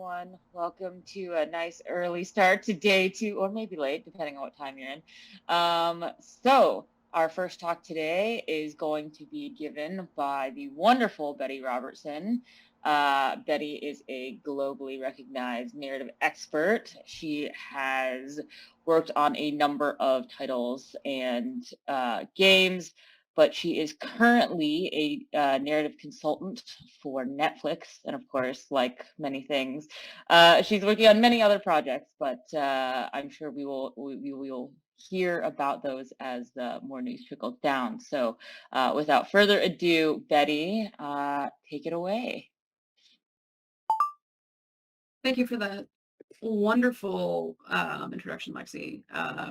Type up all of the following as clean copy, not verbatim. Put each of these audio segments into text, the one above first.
everyone. Welcome to a nice early start to day two, or maybe late, depending on what time you're in. So, our first talk today is going to be given by the wonderful Betty Robertson. Betty is a globally recognized narrative expert. She has worked on a number of titles and games, but she is currently a narrative consultant for Netflix. And of course, like many things, she's working on many other projects, but I'm sure we will hear about those as more news trickles down. So without further ado, Betty, take it away. Thank you for that wonderful introduction, Lexi.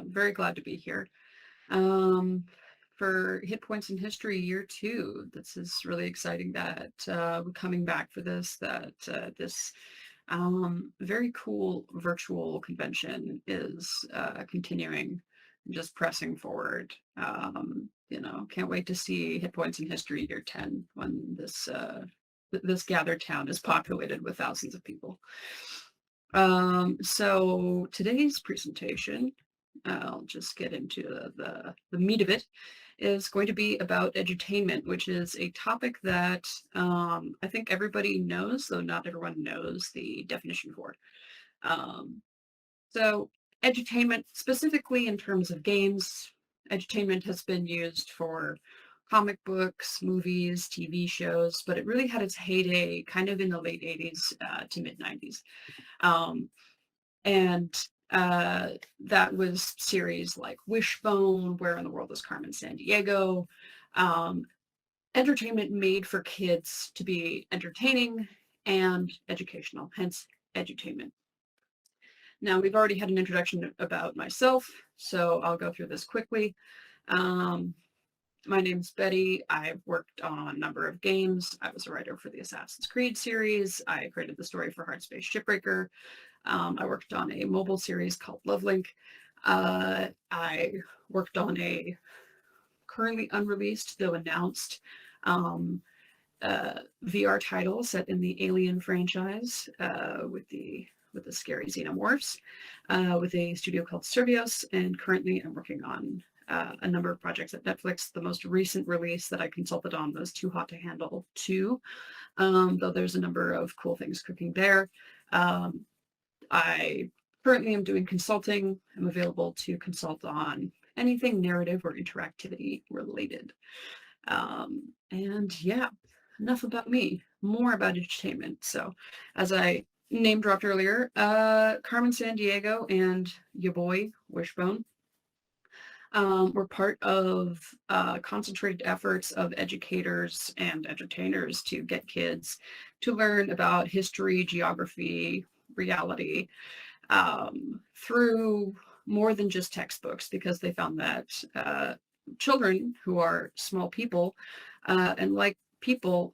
Very glad to be here. For Hit Points in History Year 2, this is really exciting that we're coming back for this, that this very cool virtual convention is continuing, just pressing forward. Can't wait to see Hit Points in History Year 10 when this gathered town is populated with thousands of people. So today's presentation, I'll just get into the meat of it, is going to be about edutainment, which is a topic that I think everybody knows, though not everyone knows the definition for. So edutainment, specifically in terms of games, edutainment has been used for comic books, movies, TV shows, but it really had its heyday kind of in the late 80s to mid 90s. That was series like Wishbone, Where in the World is Carmen Sandiego, entertainment made for kids to be entertaining and educational, hence edutainment. Now, we've already had an introduction about myself, so I'll go through this quickly. My name's Betty. I've worked on a number of games. I was a writer for the Assassin's Creed series. I created the story for Hardspace Shipbreaker. I worked on a mobile series called Lovelink. I worked on a currently unreleased, though announced, VR title set in the Alien franchise with the scary xenomorphs with a studio called Servios, and currently I'm working on a number of projects at Netflix. The most recent release that I consulted on was Too Hot to Handle 2, though there's a number of cool things cooking there. I currently am doing consulting. I'm available to consult on anything narrative or interactivity related. And yeah, enough about me, more about edutainment. So as I name dropped earlier, Carmen Sandiego and your boy Wishbone were part of concentrated efforts of educators and entertainers to get kids to learn about history, geography, reality through more than just textbooks, because they found that children who are small people and like people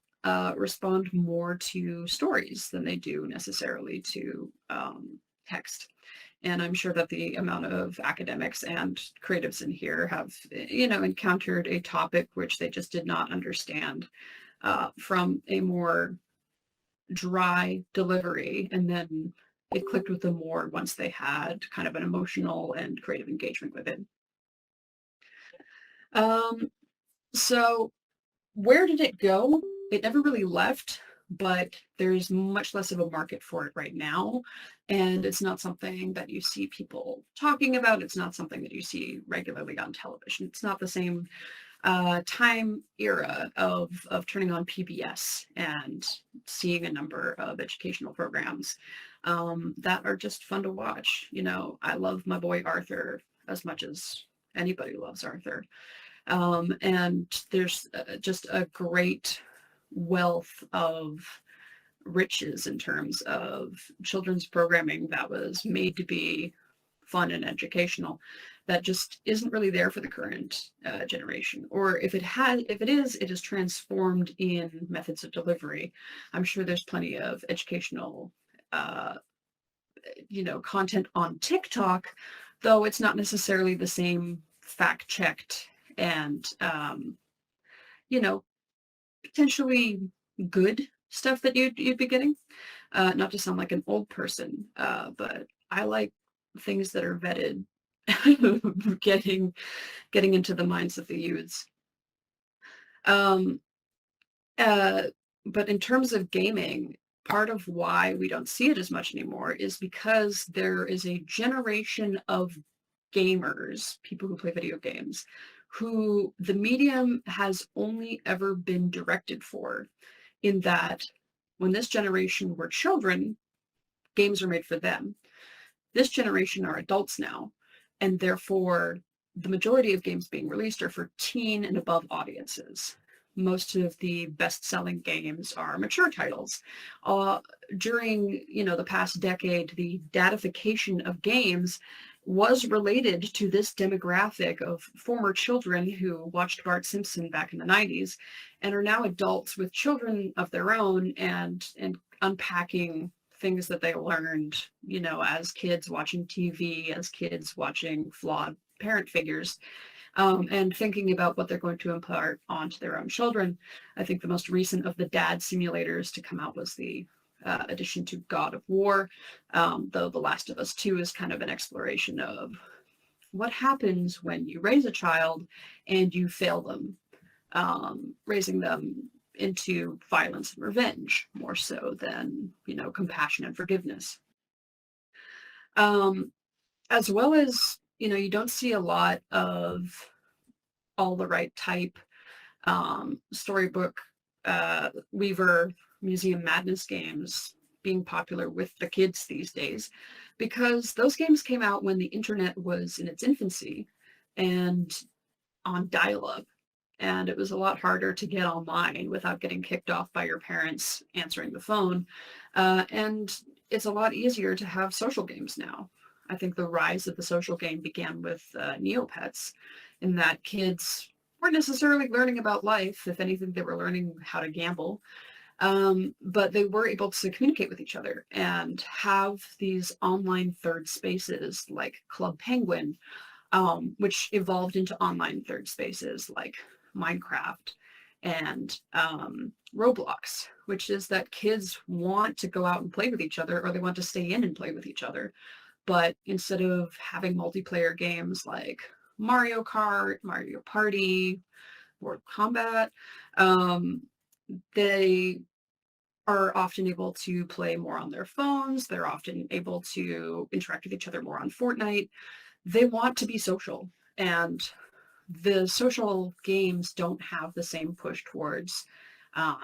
respond more to stories than they do necessarily to text. And I'm sure that the amount of academics and creatives in here have, encountered a topic which they just did not understand from a more dry delivery, and then it clicked with them more once they had kind of an emotional and creative engagement with it. So where did it go? It never really left, but there's much less of a market for it right now. And it's not something that you see people talking about. It's not something that you see regularly on television. It's not the same time era of turning on PBS and seeing a number of educational programs that are just fun to watch. I love my boy Arthur as much as anybody loves Arthur. And there's just a great wealth of riches in terms of children's programming that was made to be fun and educational that just isn't really there for the current generation. Or if it is transformed in methods of delivery. I'm sure there's plenty of educational content on TikTok, though it's not necessarily the same fact-checked and potentially good stuff that you'd be getting. Not to sound like an old person, but I like things that are vetted, getting into the minds of the youths. Um, uh, but in terms of gaming, part of why we don't see it as much anymore is because there is a generation of gamers, people who play video games, who the medium has only ever been directed for, in that when this generation were children, games are made for them. This generation are adults now, and therefore the majority of games being released are for teen and above audiences. Most of the best-selling games are mature titles. During the past decade, the datification of games was related to this demographic of former children who watched Bart Simpson back in the 90s and are now adults with children of their own and unpacking things that they learned, as kids watching TV, as kids watching flawed parent figures, and thinking about what they're going to impart onto their own children. I think the most recent of the dad simulators to come out was the addition to God of War, though The Last of Us 2 is kind of an exploration of what happens when you raise a child and you fail them, raising them into violence and revenge more so than, compassion and forgiveness. As well as, you don't see a lot of all the right type storybook Weaver Museum Madness games being popular with the kids these days, because those games came out when the internet was in its infancy and on dial-up, and it was a lot harder to get online without getting kicked off by your parents answering the phone. And it's a lot easier to have social games now. I think the rise of the social game began with Neopets, in that kids weren't necessarily learning about life. If anything, they were learning how to gamble. But they were able to communicate with each other and have these online third spaces like Club Penguin, which evolved into online third spaces like Minecraft and Roblox, which is that kids want to go out and play with each other, or they want to stay in and play with each other. But instead of having multiplayer games like Mario Kart, Mario Party, World Combat, they are often able to play more on their phones. They're often able to interact with each other more on Fortnite. They want to be social, and the social games don't have the same push towards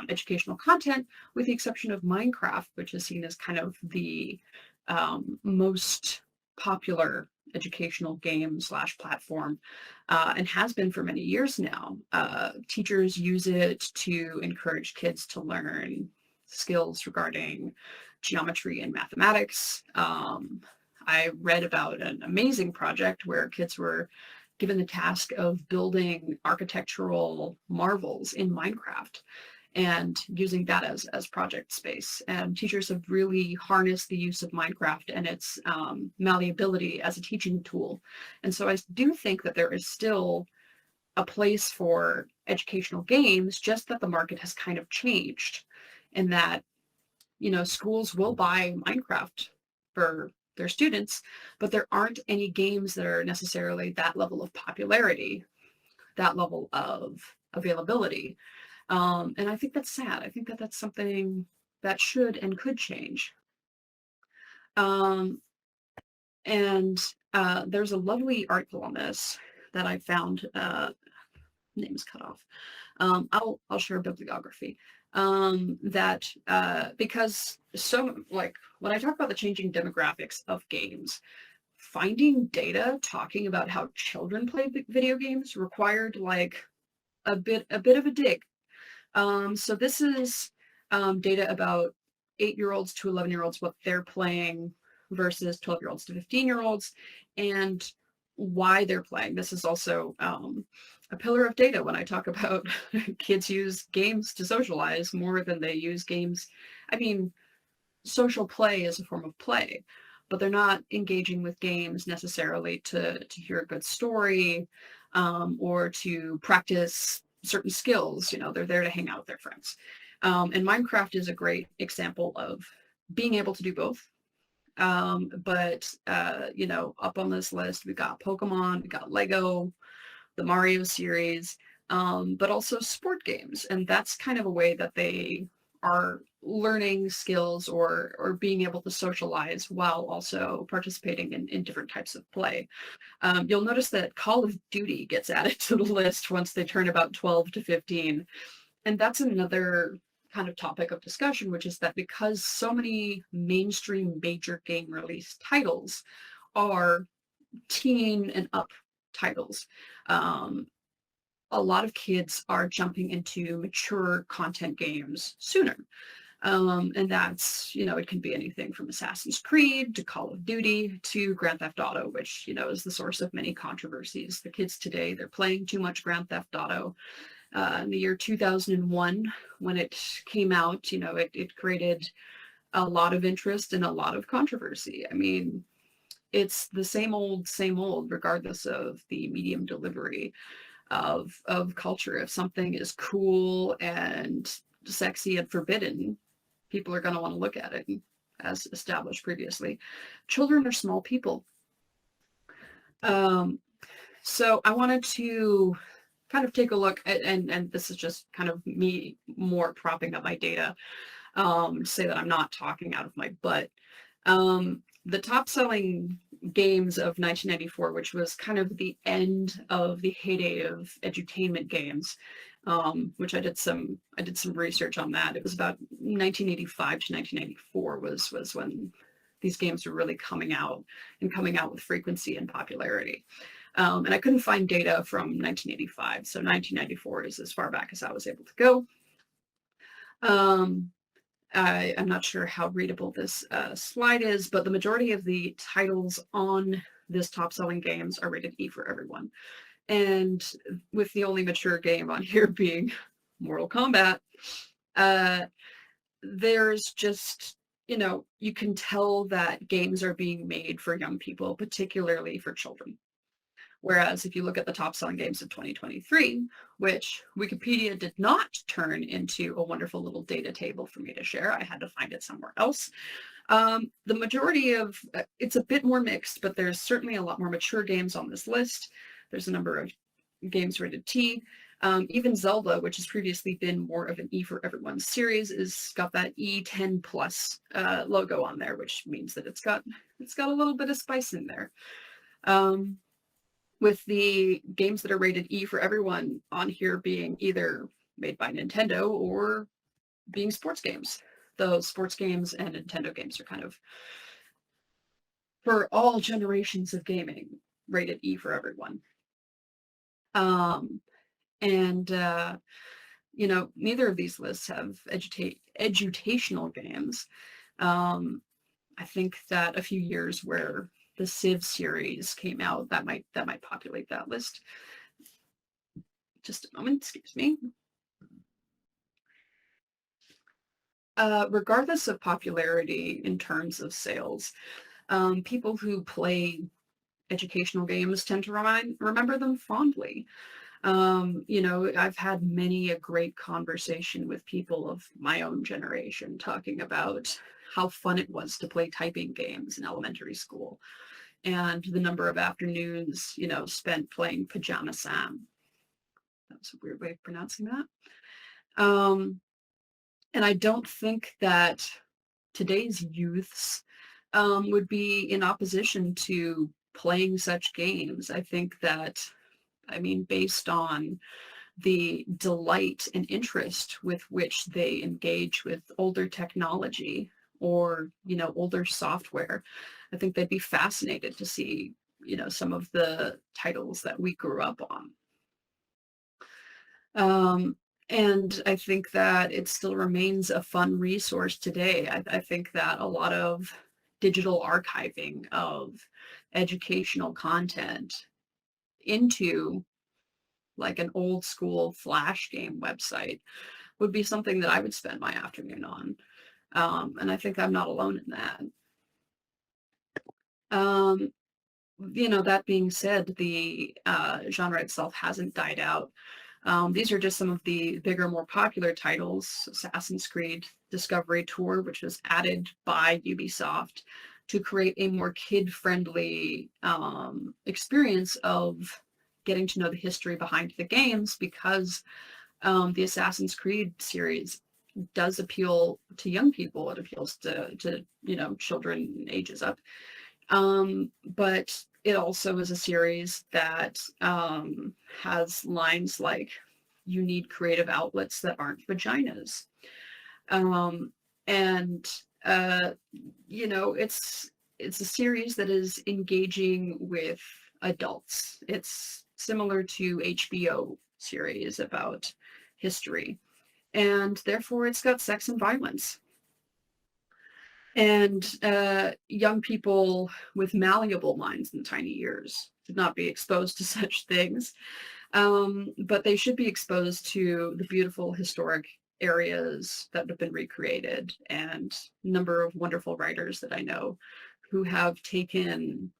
educational content, with the exception of Minecraft, which is seen as kind of the most popular educational game slash platform, and has been for many years now. Teachers use it to encourage kids to learn skills regarding geometry and mathematics. I read about an amazing project where kids were given the task of building architectural marvels in Minecraft and using that as project space. And teachers have really harnessed the use of Minecraft and its malleability as a teaching tool. And so I do think that there is still a place for educational games, just that the market has kind of changed, and that, schools will buy Minecraft for their students, but there aren't any games that are necessarily that level of popularity, that level of availability. And I think that's sad. I think that that's something that should and could change. Um, and there's a lovely article on this that I found. Name is cut off. I'll share a bibliography. That because so, like, when I talk about the changing demographics of games, finding data talking about how children play video games required like a bit of a dig. So this is data about 8-year-olds to 11-year-olds, what they're playing versus 12-year-olds to 15-year-olds, and why they're playing. This is also a pillar of data when I talk about kids use games to socialize more than they use games. I mean, social play is a form of play, but they're not engaging with games necessarily to hear a good story, or to practice certain skills. They're there to hang out with their friends. And Minecraft is a great example of being able to do both. But you know, up on this list, we got Pokemon, we got Lego, the Mario series, but also sport games. And that's kind of a way that they are learning skills or being able to socialize while also participating in different types of play. You'll notice that Call of Duty gets added to the list once they turn about 12 to 15. And that's another kind of topic of discussion, which is that because so many mainstream major game release titles are teen and up titles, um, a lot of kids are jumping into mature content games sooner. And that's, you know, it can be anything from Assassin's Creed to Call of Duty to Grand Theft Auto, which, you know, is the source of many controversies. The kids today, they're playing too much Grand Theft Auto. In the year 2001, when it came out, you know, it created a lot of interest and a lot of controversy. I mean, it's the same old, regardless of the medium delivery of culture. If something is cool and sexy and forbidden, people are going to want to look at it. And as established previously, children are small people. So I wanted to kind of take a look at, and this is just kind of me more propping up my data, to say that I'm not talking out of my butt. The top selling games of 1994, which was kind of the end of the heyday of edutainment games, which I did some research on that. It was about 1985 to 1994 was when these games were really coming out with frequency and popularity. And I couldn't find data from 1985, so 1994 is as far back as I was able to go. I'm not sure how readable this slide is, but the majority of the titles on this top-selling games are rated E for everyone. And with the only mature game on here being Mortal Kombat, there's just, you know, you can tell that games are being made for young people, particularly for children. Whereas if you look at the top selling games of 2023, which Wikipedia did not turn into a wonderful little data table for me to share, I had to find it somewhere else. The majority of, it's a bit more mixed, but there's certainly a lot more mature games on this list. There's a number of games rated T. Even Zelda, which has previously been more of an E for everyone series, is got that E10 plus logo on there, which means that it's got a little bit of spice in there. With the games that are rated E for everyone on here being either made by Nintendo or being sports games. Those sports games and Nintendo games are kind of, for all generations of gaming, rated E for everyone. You know, neither of these lists have edutational games. I think that a few years where the Civ series came out, that might populate that list. Just a moment, excuse me. Regardless of popularity in terms of sales, people who play educational games tend to remember them fondly. You know, I've had many a great conversation with people of my own generation talking about how fun it was to play typing games in elementary school and the number of afternoons, you know, spent playing Pajama Sam. That was a weird way of pronouncing that. And I don't think that today's youths would be in opposition to playing such games. I think that, I mean, based on the delight and interest with which they engage with older technology or, you know, older software, I think they'd be fascinated to see, you know, some of the titles that we grew up on. And I think that it still remains a fun resource today. I think that a lot of digital archiving of educational content into like an old school Flash game website would be something that I would spend my afternoon on. And I think I'm not alone in that. You know, that being said, the genre itself hasn't died out. These are just some of the bigger, more popular titles: Assassin's Creed, Discovery Tour, which was added by Ubisoft to create a more kid-friendly experience of getting to know the history behind the games, because the Assassin's Creed series does appeal to young people. It appeals to children ages up. But it also is a series that has lines like, "You need creative outlets that aren't vaginas." And it's a series that is engaging with adults. It's similar to HBO series about history, and therefore it's got sex and violence. And young people with malleable minds and tiny ears should not be exposed to such things. But they should be exposed to the beautiful historic areas that have been recreated, and a number of wonderful writers that I know who have taken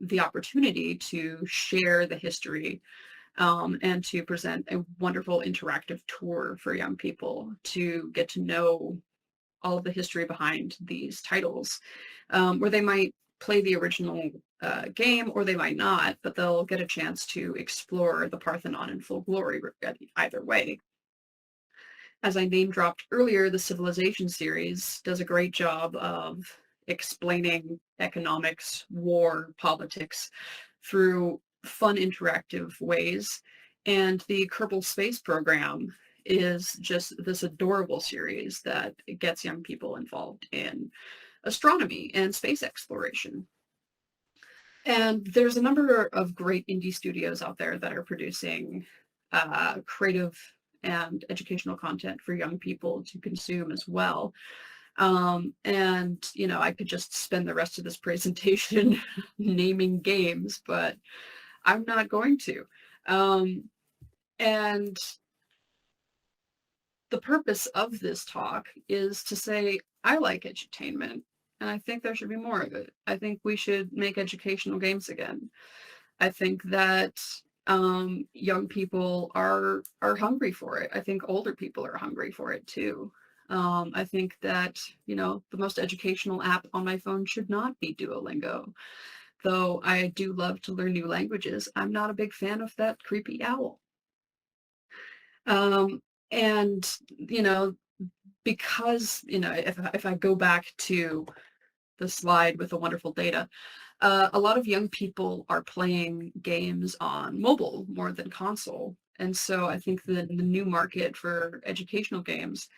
the opportunity to share the history, and to present a wonderful interactive tour for young people to get to know all of the history behind these titles, where they might play the original game, or they might not, but they'll get a chance to explore the Parthenon in full glory either way. As I name dropped earlier, the Civilization series does a great job of explaining economics, war, politics through fun interactive ways. And the Kerbal Space Program is just this adorable series that gets young people involved in astronomy and space exploration. And there's a number of great indie studios out there that are producing creative and educational content for young people to consume as well. And, I could just spend the rest of this presentation naming games, but I'm not going to. And the purpose of this talk is to say, I like edutainment, and I think there should be more of it. I think we should make educational games again. I think that young people are hungry for it. I think older people are hungry for it too. I think that, the most educational app on my phone should not be Duolingo. Though I do love to learn new languages, I'm not a big fan of that creepy owl. And, because, if I go back to the slide with the wonderful data, a lot of young people are playing games on mobile more than console. And so I think that the new market for educational games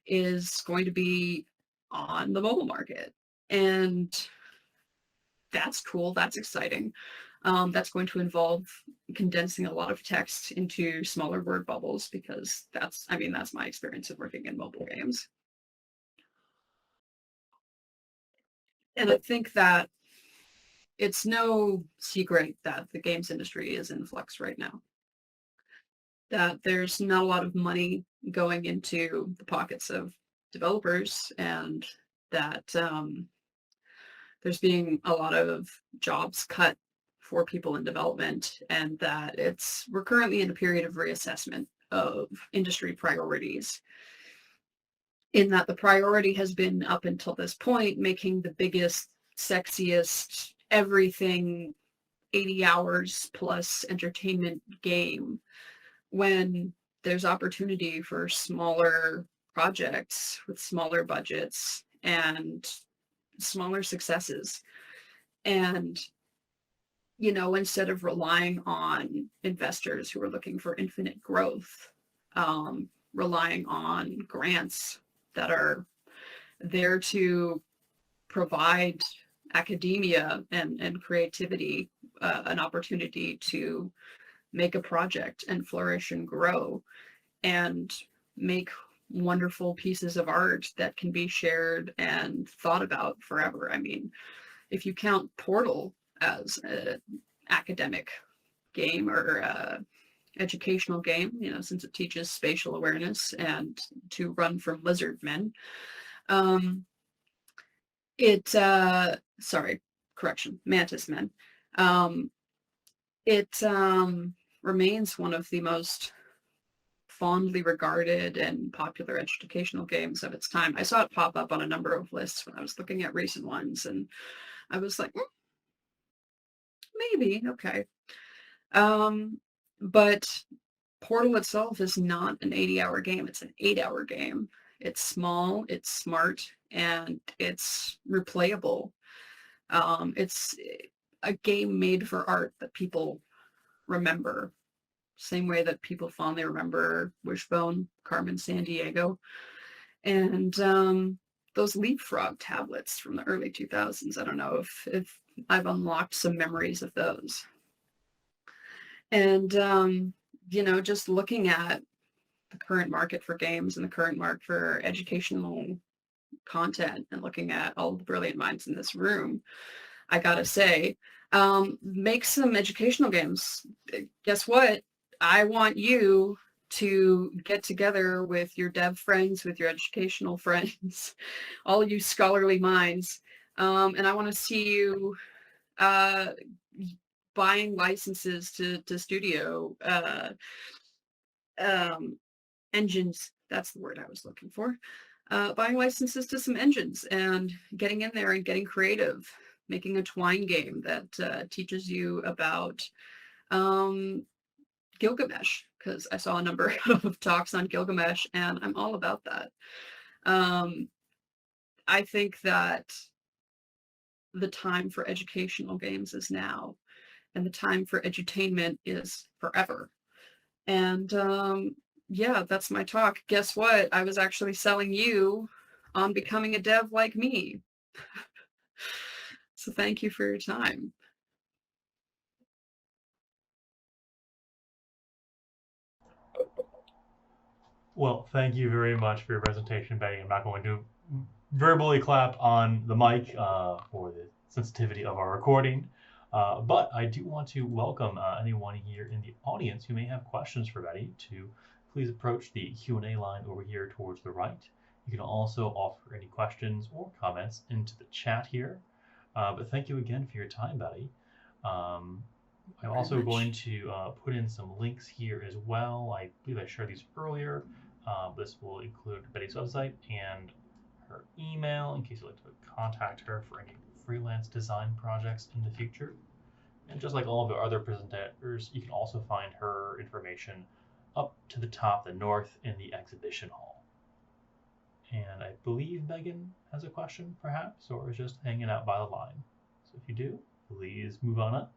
is going to be on the mobile market. And that's cool. That's exciting. That's going to involve condensing a lot of text into smaller word bubbles, because that's my experience of working in mobile games. And I think that it's no secret that the games industry is in flux right now. That there's not a lot of money going into the pockets of developers, and that there's being a lot of jobs cut for people in development, and that we're currently in a period of reassessment of industry priorities, in that the priority has been up until this point making the biggest, sexiest, everything 80 hours plus entertainment game, when there's opportunity for smaller projects with smaller budgets and smaller successes. And, instead of relying on investors who are looking for infinite growth, relying on grants that are there to provide academia and creativity an opportunity to make a project and flourish and grow and make wonderful pieces of art that can be shared and thought about forever. I mean, if you count Portal as an academic game or educational game, since it teaches spatial awareness and to run from lizard men, mantis men. It remains one of the most fondly regarded and popular educational games of its time. I saw it pop up on a number of lists when I was looking at recent ones, and I was like, maybe, okay. But Portal itself is not an 80-hour game. It's an 8-hour game. It's small, it's smart, and it's replayable. It's a game made for art that people remember, same way that people fondly remember Wishbone, Carmen Sandiego, and those Leapfrog tablets from the early 2000s. I don't know if I've unlocked some memories of those. And, just looking at the current market for games and the current market for educational content and looking at all the brilliant minds in this room, I gotta say, make some educational games. Guess what? I want you to get together with your dev friends, with your educational friends, all you scholarly minds, and I want to see you buying licenses to studio engines. That's the word I was looking for. Buying licenses to some engines and getting in there and getting creative, making a Twine game that teaches you about Gilgamesh, because I saw a number of talks on Gilgamesh and I'm all about that. I think that the time for educational games is now, and the time for edutainment is forever. And yeah, that's my talk. Guess what? I was actually selling you on becoming a dev like me. So thank you for your time. Well, thank you very much for your presentation, Betty. I'm not going to verbally clap on the mic for the sensitivity of our recording, but I do want to welcome anyone here in the audience who may have questions for Betty to please approach the Q&A line over here towards the right. You can also offer any questions or comments into the chat here. But thank you again for your time, Betty. I'm also going to put in some links here as well. I believe I shared these earlier. This will include Betty's website and her email in case you'd like to contact her for any freelance design projects in the future. And just like all of the other presenters, you can also find her information up to the top, the north, in the exhibition hall. And I believe Megan has a question, perhaps, or is just hanging out by the line. So if you do, please move on up.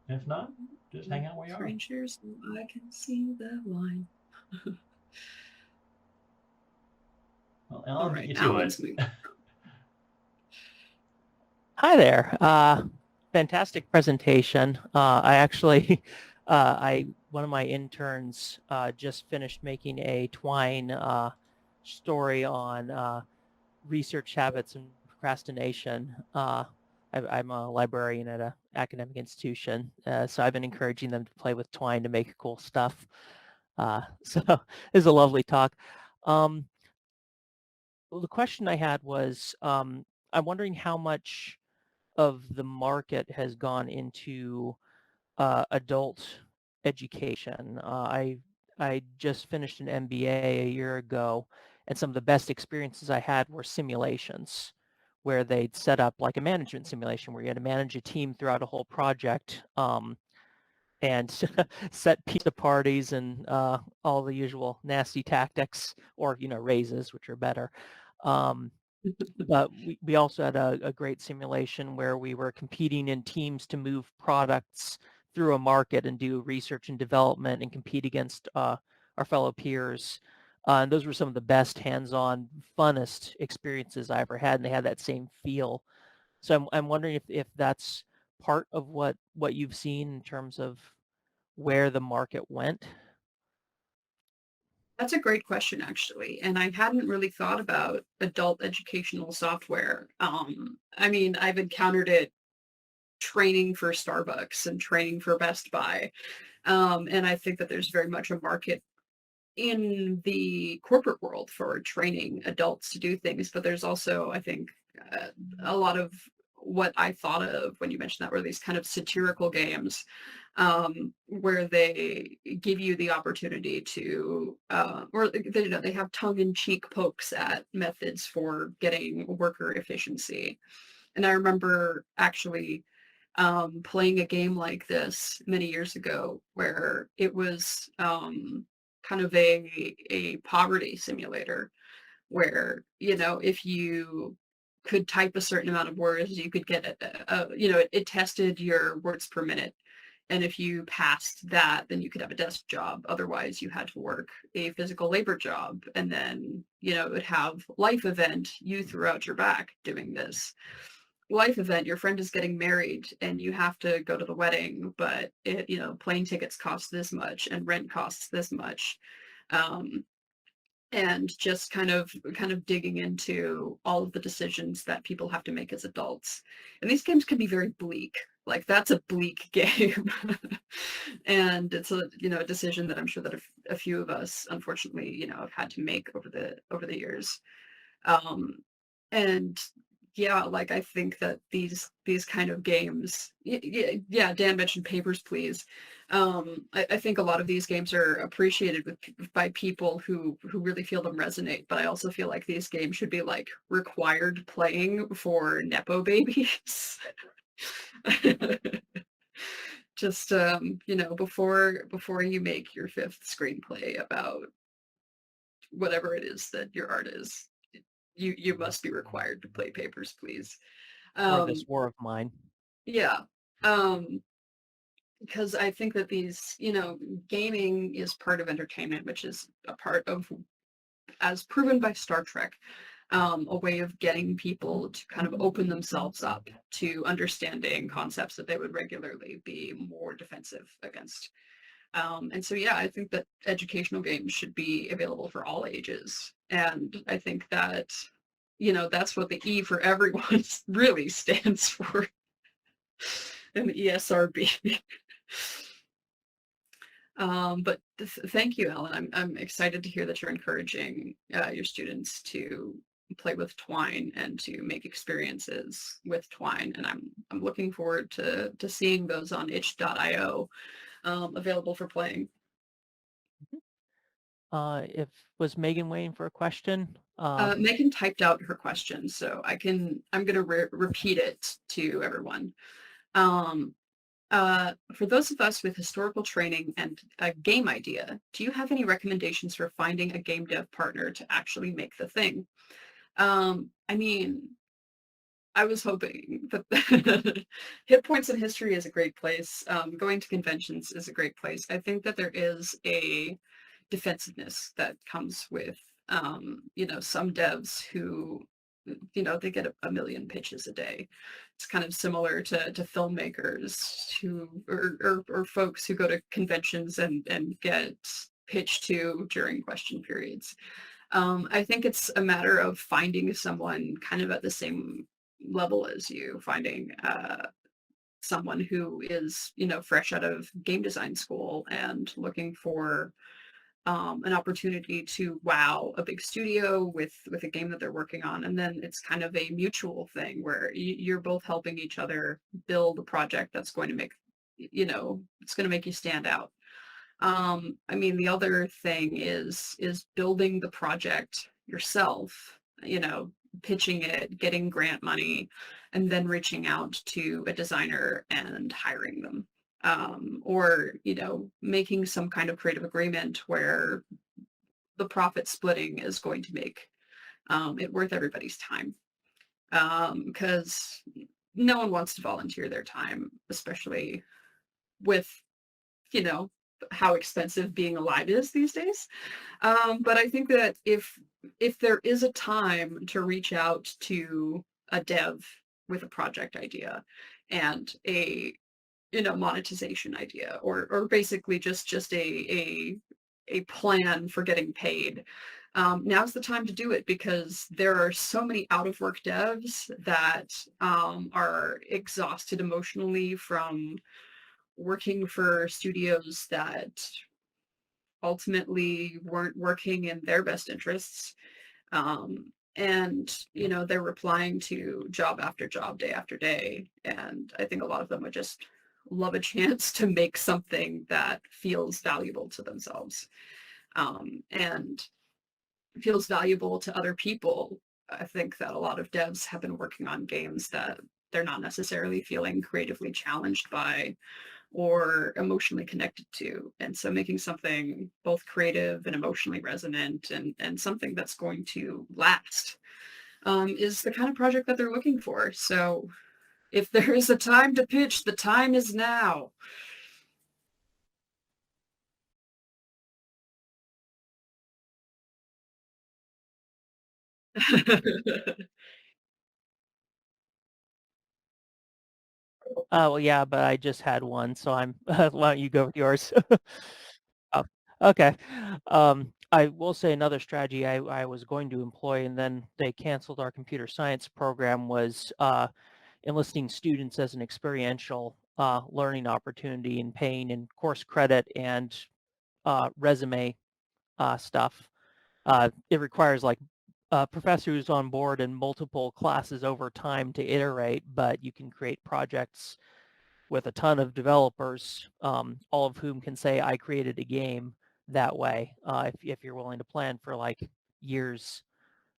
If not, just hang out where you are. Strangers, I can see the line. Well, Alan, beat you to it. Hi there. Fantastic presentation. I actually, one of my interns just finished making a Twine story on research habits and procrastination. I'm a librarian at an academic institution, so I've been encouraging them to play with Twine to make cool stuff. So it was a lovely talk. Well, the question I had was, I'm wondering how much of the market has gone into adult education. I just finished an MBA a year ago, and some of the best experiences I had were simulations, where they'd set up like a management simulation where you had to manage a team throughout a whole project, and set pizza parties and all the usual nasty tactics, or raises, which are better. But we also had a great simulation where we were competing in teams to move products through a market and do research and development and compete against our fellow peers. And those were some of the best hands-on, funnest experiences I ever had, and they had that same feel. So I'm wondering if that's part of what you've seen in terms of where the market went. That's a great question, actually. And I hadn't really thought about adult educational software. I mean, I've encountered it training for Starbucks and training for Best Buy. And I think that there's very much a market in the corporate world for training adults to do things. But there's also, I think, a lot of what I thought of when you mentioned that were these kind of satirical games, where they give you the opportunity to, or they, you know, they have tongue-in-cheek pokes at methods for getting worker efficiency. And I remember actually playing a game like this many years ago, where it was kind of a poverty simulator, where, you know, if you could type a certain amount of words, you could get you know, it tested your words per minute. And if you passed that, then you could have a desk job. Otherwise, you had to work a physical labor job. And then, you know, it would have life event, you threw out your back doing this. Life event, your friend is getting married and you have to go to the wedding, but it, you know, plane tickets cost this much and rent costs this much. Um, and just kind of digging into all of the decisions that people have to make as adults. And these games can be very bleak. Like, that's a bleak game. And it's a, you know, a decision that I'm sure that a few of us, unfortunately, you know, have had to make over the years. And yeah, like, I think that these kind of games, yeah, Dan mentioned Papers, Please. I think a lot of these games are appreciated by people who really feel them resonate, but I also feel like these games should be like required playing for Nepo babies. Just you know, before you make your 5th screenplay about whatever it is that your art is, you must be required to play Papers, Please. Or Um, this war of mine. yeah. Because I think that these, you know, gaming is part of entertainment, which is a part of, as proven by Star Trek, a way of getting people to kind of open themselves up to understanding concepts that they would regularly be more defensive against. And so, yeah, I think that educational games should be available for all ages. And I think that, you know, that's what the E for everyone really stands for in the ESRB. But thank you, Ellen. I'm excited to hear that you're encouraging your students to play with Twine and to make experiences with Twine, and I'm looking forward to seeing those on itch.io, available for playing. If was Megan waiting for a question? Megan typed out her question, so I'm going to repeat it to everyone. For those of us with historical training and a game idea, do you have any recommendations for finding a game dev partner to actually make the thing? I mean, I was hoping that Hit Points in History is a great place. Going to conventions is a great place. I think that there is a defensiveness that comes with, you know, some devs who, you know, they get a million pitches a day. It's kind of similar to filmmakers who, or folks who go to conventions and get pitched to during question periods. I think it's a matter of finding someone kind of at the same level as you, finding someone who is, you know, fresh out of game design school and looking for an opportunity to wow a big studio with a game that they're working on. And then it's kind of a mutual thing where you're both helping each other build a project that's going to make, you know, it's going to make you stand out. I mean, the other thing is building the project yourself, you know, pitching it, getting grant money, and then reaching out to a designer and hiring them. Or, you know, making some kind of creative agreement where the profit splitting is going to make it worth everybody's time. Because no one wants to volunteer their time, especially with, you know, how expensive being alive is these days. But I think that if there is a time to reach out to a dev with a project idea and a, you know, monetization idea, or basically just a plan for getting paid, now's the time to do it, because there are so many out of work devs that are exhausted emotionally from working for studios that ultimately weren't working in their best interests. And, you know, they're replying to job after job, day after day. And I think a lot of them would just love a chance to make something that feels valuable to themselves, and feels valuable to other people. I think that a lot of devs have been working on games that they're not necessarily feeling creatively challenged by or emotionally connected to. And so making something both creative and emotionally resonant, and something that's going to last, is the kind of project that they're looking for. So if there is a time to pitch, the time is now. Well, yeah, but I just had one, so I'm. Why don't you go with yours? Oh, okay. I will say another strategy I was going to employ, and then they canceled our computer science program, was enlisting students as an experiential learning opportunity and paying in course credit and resume stuff. It requires like a professor who's on board and multiple classes over time to iterate, but you can create projects with a ton of developers, all of whom can say, I created a game that way, if you're willing to plan for like years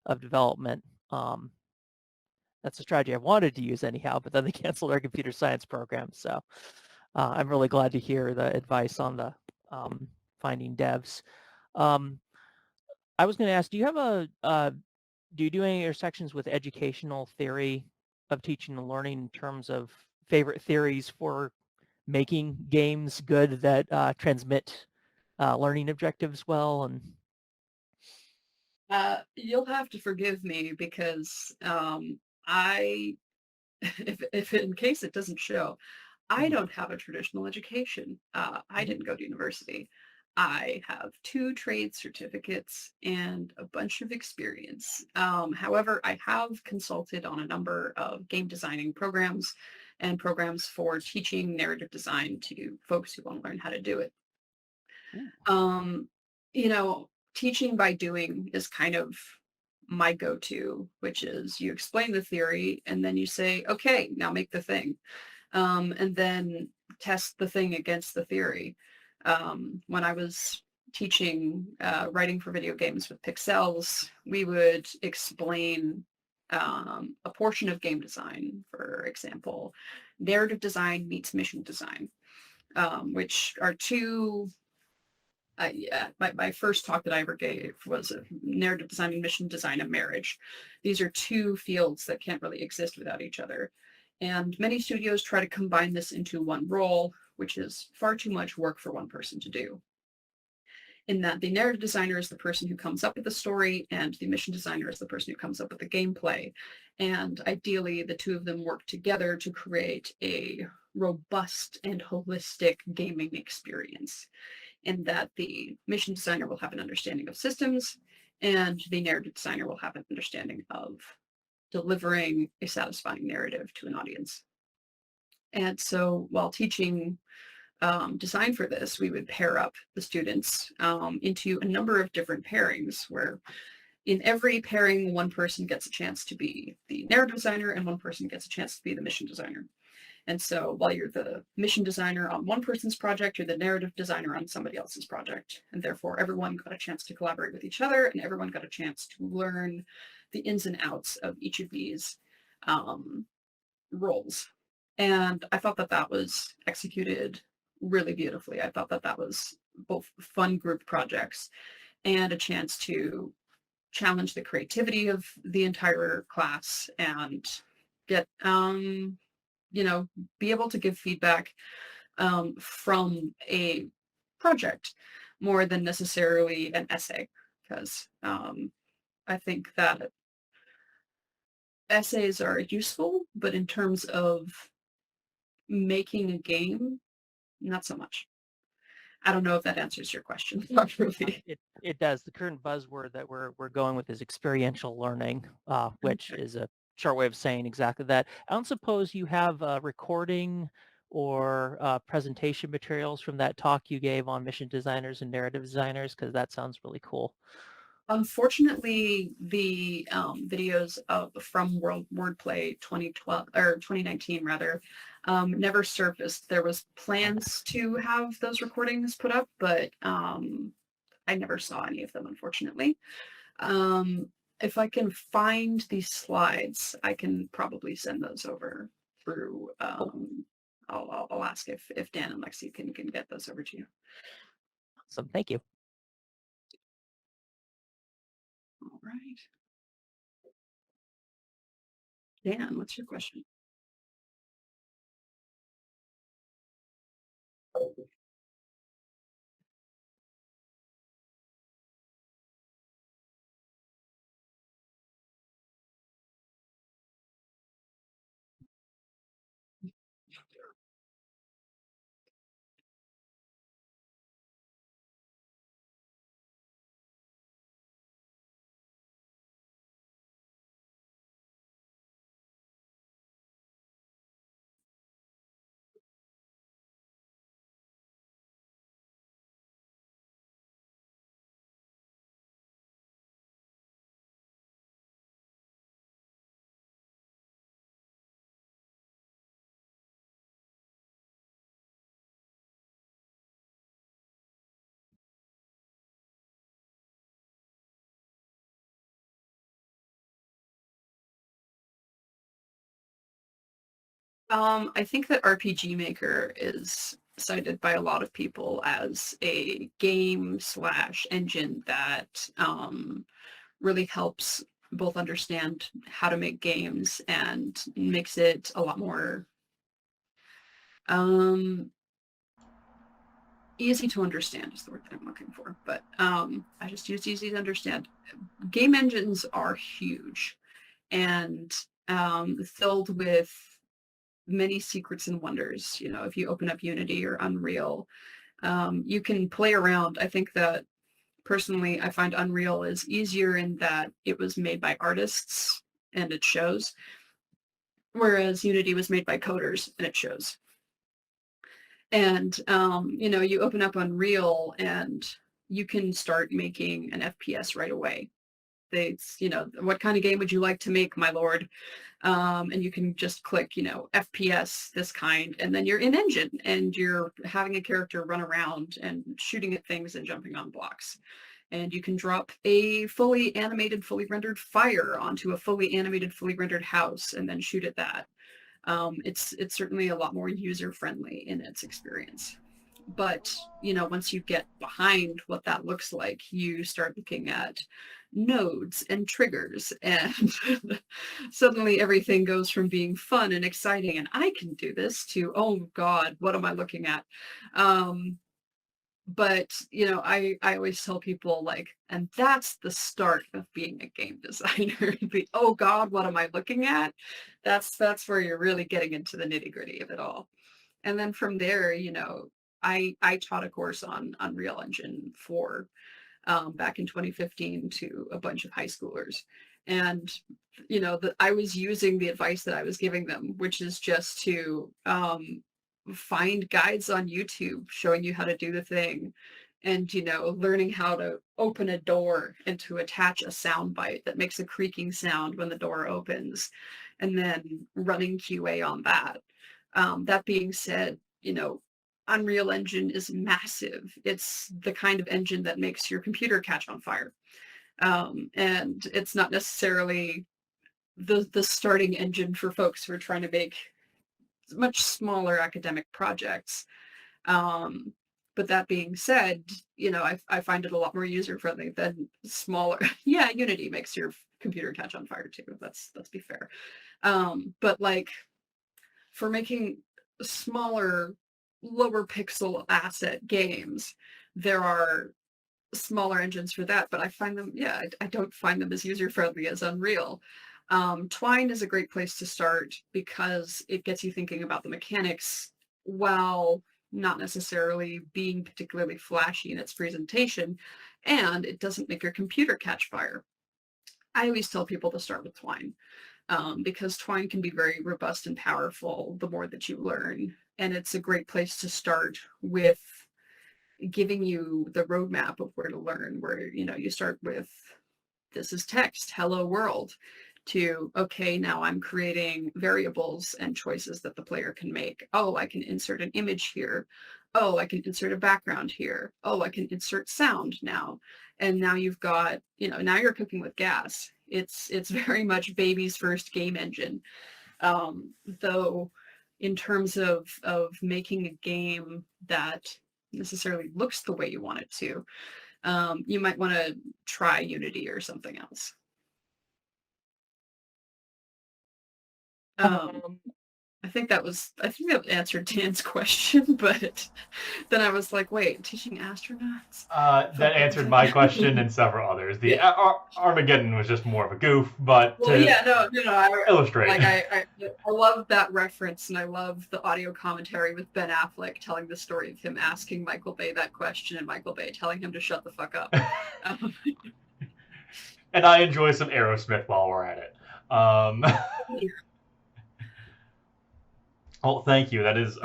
of development. That's a strategy I wanted to use anyhow, but then they canceled our computer science program. So I'm really glad to hear the advice on the finding devs. Um, I was going to ask, do you have do you do any intersections with educational theory of teaching and learning in terms of favorite theories for making games good that transmit learning objectives well? And You'll have to forgive me because I, if in case it doesn't show, I don't have a traditional education. I didn't go to university. I have 2 trade certificates and a bunch of experience. However, I have consulted on a number of game designing programs and programs for teaching narrative design to folks who want to learn how to do it. Ooh. Um, you know, teaching by doing is kind of my go-to, which is you explain the theory and then you say, okay, now make the thing, and then test the thing against the theory. When I was teaching writing for video games with Pixels, we would explain a portion of game design, for example, narrative design meets mission design, which are two. Yeah, my first talk that I ever gave was narrative design and mission design and marriage. These are 2 fields that can't really exist without each other. And many studios try to combine this into one role, which is far too much work for one person to do. In that the narrative designer is the person who comes up with the story and the mission designer is the person who comes up with the gameplay. And ideally, the 2 of them work together to create a robust and holistic gaming experience, in that the mission designer will have an understanding of systems and the narrative designer will have an understanding of delivering a satisfying narrative to an audience. And so while teaching design for this, we would pair up the students into a number of different pairings, where in every pairing, one person gets a chance to be the narrative designer and one person gets a chance to be the mission designer. And so while you're the mission designer on one person's project, you're the narrative designer on somebody else's project. And therefore, everyone got a chance to collaborate with each other and everyone got a chance to learn the ins and outs of each of these roles. And I thought that that was executed really beautifully. I thought that that was both fun group projects and a chance to challenge the creativity of the entire class and get you know, be able to give feedback from a project more than necessarily an essay, because I think that essays are useful, but in terms of making a game, not so much. I don't know if that answers your question properly. It does. The current buzzword that we're going with is experiential learning, which Okay. is a short way of saying exactly that. I don't suppose you have a recording or presentation materials from that talk you gave on mission designers and narrative designers, because that sounds really cool. Unfortunately, the videos from Wordplay 2012 or 2019 rather never surfaced. There was plans to have those recordings put up, but I never saw any of them, unfortunately. If I can find these slides, I can probably send those over through. I'll ask if Dan and Lexi can get those over to you. Awesome. Thank you. All right. Dan, what's your question? I think that RPG Maker is cited by a lot of people as a game / engine that really helps both understand how to make games and makes it a lot more easy to understand is the word that I'm looking for. But I just used easy to understand. Game engines are huge and filled with many secrets and wonders. You know, if you open up Unity or Unreal, you can play around. I think that personally, I find Unreal is easier in that it was made by artists and it shows, whereas Unity was made by coders and it shows. And, you know, you open up Unreal and you can start making an FPS right away. You know, what kind of game would you like to make, my lord? And you can just click, you know, FPS, this kind, and then you're in engine and you're having a character run around and shooting at things and jumping on blocks. And you can drop a fully animated, fully rendered fire onto a fully animated, fully rendered house and then shoot at that. It's certainly a lot more user-friendly in its experience. But, you know, once you get behind what that looks like, you start looking at nodes and triggers, and suddenly everything goes from being fun and exciting and I can do this to, oh God, what am I looking at? But, you know, I always tell people, like, and that's the start of being a game designer. Oh God, what am I looking at? That's where you're really getting into the nitty gritty of it all. And then from there, you know, I taught a course on Unreal Engine 4 back in 2015 to a bunch of high schoolers. And, you know, I was using the advice that I was giving them, which is just to find guides on YouTube showing you how to do the thing. And, you know, learning how to open a door and to attach a sound bite that makes a creaking sound when the door opens, and then running QA on that. That being said, you know, Unreal Engine is massive. It's the kind of engine that makes your computer catch on fire. And it's not necessarily the starting engine for folks who are trying to make much smaller academic projects. But that being said, you know, I find it a lot more user-friendly than smaller. Yeah, Unity makes your computer catch on fire too. Let's be fair. But like for making smaller, lower pixel asset games, there are smaller engines for that, but I find them, yeah, I don't find them as user-friendly as Unreal. Twine is a great place to start because it gets you thinking about the mechanics while not necessarily being particularly flashy in its presentation, and it doesn't make your computer catch fire. I always tell people to start with Twine. Because Twine can be very robust and powerful the more that you learn. And it's a great place to start with giving you the roadmap of where to learn, where, you know, you start with this is text, hello world, to, okay, now I'm creating variables and choices that the player can make. Oh, I can insert an image here. Oh, I can insert a background here. Oh, I can insert sound now. And now you've got, now you're cooking with gas. It's very much baby's first game engine. Though in terms of making a game that necessarily looks the way you want it to, you might want to try Unity or something else. I think that answered Dan's question, but then I was like, wait, teaching astronauts? That answered my question and several others. The Armageddon was just more of a goof, but well, I illustrate. Like I love that reference, and I love the audio commentary with Ben Affleck telling the story of him asking Michael Bay that question, and Michael Bay telling him to shut the fuck up. And I enjoy some Aerosmith while we're at it. Well, thank you. That is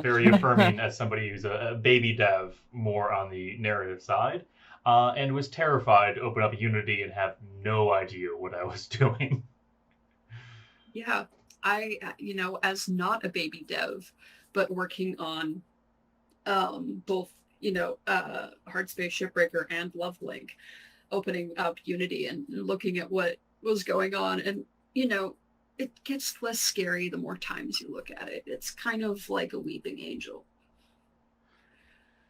very affirming as somebody who's a baby dev more on the narrative side, and was terrified to open up Unity and have no idea what I was doing. Yeah, I, as not a baby dev, but working on both, Hardspace Shipbreaker and Lovelink, opening up Unity and looking at what was going on, and, it gets less scary the more times you look at it. It's kind of like a weeping angel.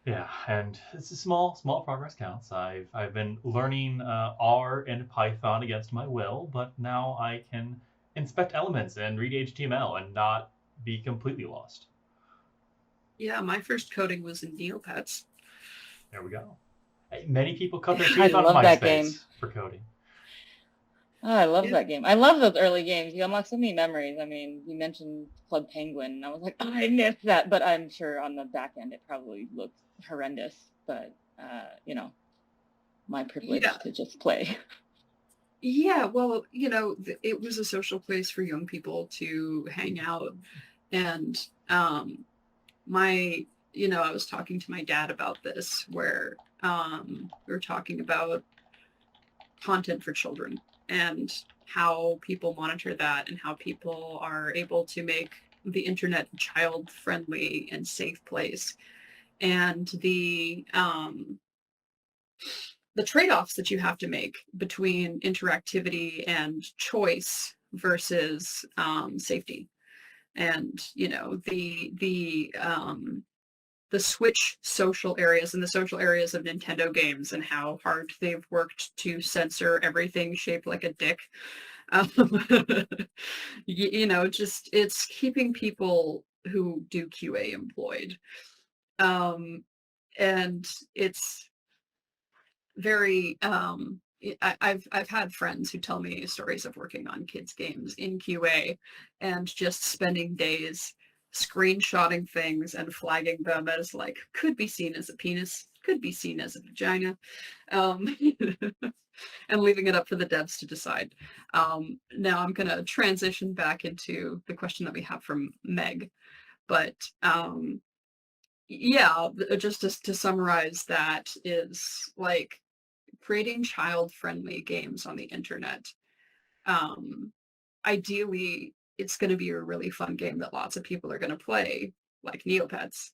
Yeah, and it's a small progress counts. I've been learning R and Python against my will, but now I can inspect elements and read HTML and not be completely lost. Yeah, my first coding was in Neopets. There we go. Many people cut their teeth on MySpace for coding. Oh, I love that game. I love those early games. You unlock so many memories. I mean, you mentioned Club Penguin, and I was like, oh, I missed that. But I'm sure on the back end it probably looks horrendous. But, my privilege to just play. Yeah, well, it was a social place for young people to hang out. And I was talking to my dad about this, where we were talking about content for children and how people monitor that and how people are able to make the internet child-friendly and safe place. And the trade-offs that you have to make between interactivity and choice versus safety. And, the Switch social areas and the social areas of Nintendo games, and how hard they've worked to censor everything shaped like a dick. It's keeping people who do QA employed. And it's very, I've had friends who tell me stories of working on kids' games in QA and just spending days screenshotting things and flagging them as like, could be seen as a penis, could be seen as a vagina, and leaving it up for the devs to decide. Now I'm going to transition back into the question that we have from Meg, but just to summarize, that is like creating child-friendly games on the internet. Ideally, it's going to be a really fun game that lots of people are going to play, like Neopets.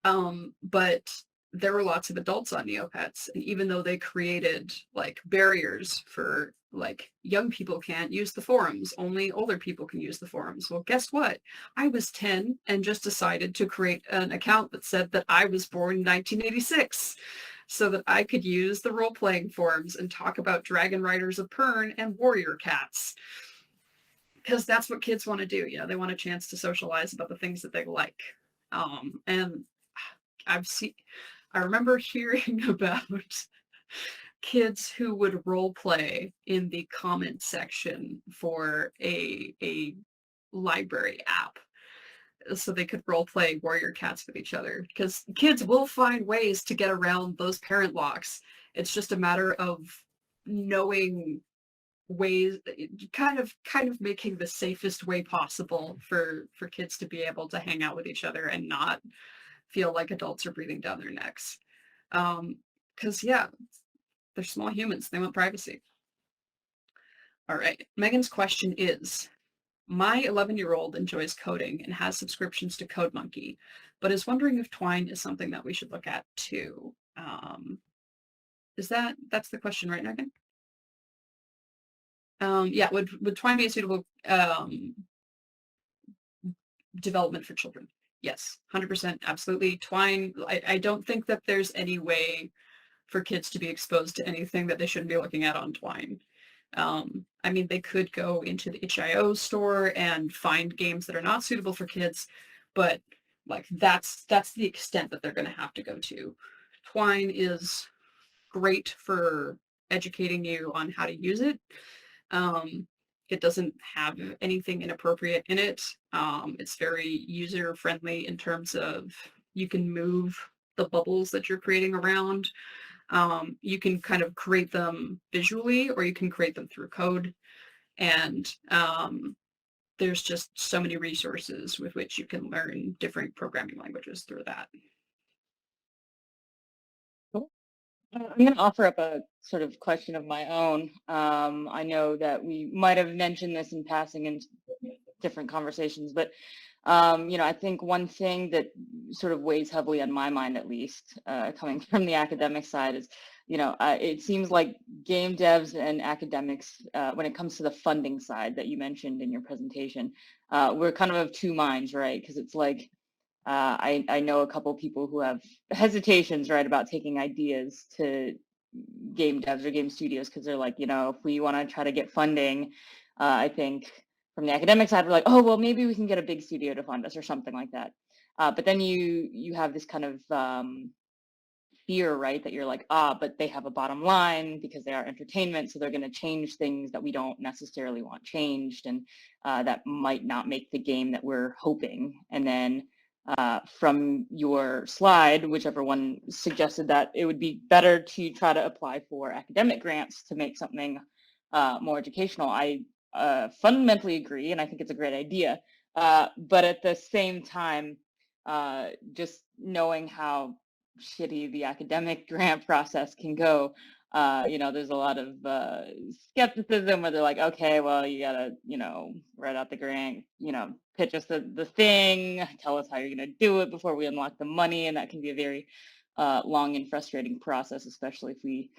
But there were lots of adults on Neopets, and even though they created like barriers for like young people can't use the forums, only older people can use the forums. Well, guess what? I was 10 and just decided to create an account that said that I was born in 1986 so that I could use the role-playing forums and talk about Dragon Riders of Pern and Warrior Cats. Because that's what kids want to do. They want a chance to socialize about the things that they like. And I remember hearing about kids who would role play in the comment section for a library app, so they could role play Warrior Cats with each other, because kids will find ways to get around those parent locks. It's just a matter of knowing ways, kind of making the safest way possible for kids to be able to hang out with each other and not feel like adults are breathing down their necks. Because they're small humans, they want privacy. All right. Megan's question is, my 11-year-old enjoys coding and has subscriptions to CodeMonkey, but is wondering if Twine is something that we should look at too. That's the question, right, Megan? Yeah, would Twine be a suitable development for children? Yes, 100%, absolutely. Twine, I don't think that there's any way for kids to be exposed to anything that they shouldn't be looking at on Twine. I mean, they could go into the itch.io store and find games that are not suitable for kids, but like that's the extent that they're going to have to go to. Twine is great for educating you on how to use it. It doesn't have anything inappropriate in it. It's very user friendly in terms of you can move the bubbles that you're creating around. You can kind of create them visually, or you can create them through code. And there's just so many resources with which you can learn different programming languages through that. I'm going to offer up a sort of question of my own. I know that we might have mentioned this in passing in different conversations, but I think one thing that sort of weighs heavily on my mind, at least, coming from the academic side, is, it seems like game devs and academics, when it comes to the funding side that you mentioned in your presentation, we're kind of two minds, right? Because it's like, I know a couple people who have hesitations, right, about taking ideas to game devs or game studios because they're like, if we want to try to get funding, I think from the academic side, we're like, oh, well, maybe we can get a big studio to fund us or something like that. But then you have this kind of fear, right, that you're like, but they have a bottom line because they are entertainment, so they're going to change things that we don't necessarily want changed, and that might not make the game that we're hoping. And then from your slide, whichever one suggested that it would be better to try to apply for academic grants to make something more educational. I fundamentally agree, and I think it's a great idea. But at the same time, just knowing how shitty the academic grant process can go, there's a lot of skepticism where they're like, okay, well, you gotta, write out the grant, pitch us the thing, tell us how you're gonna do it before we unlock the money, and that can be a very long and frustrating process, especially if we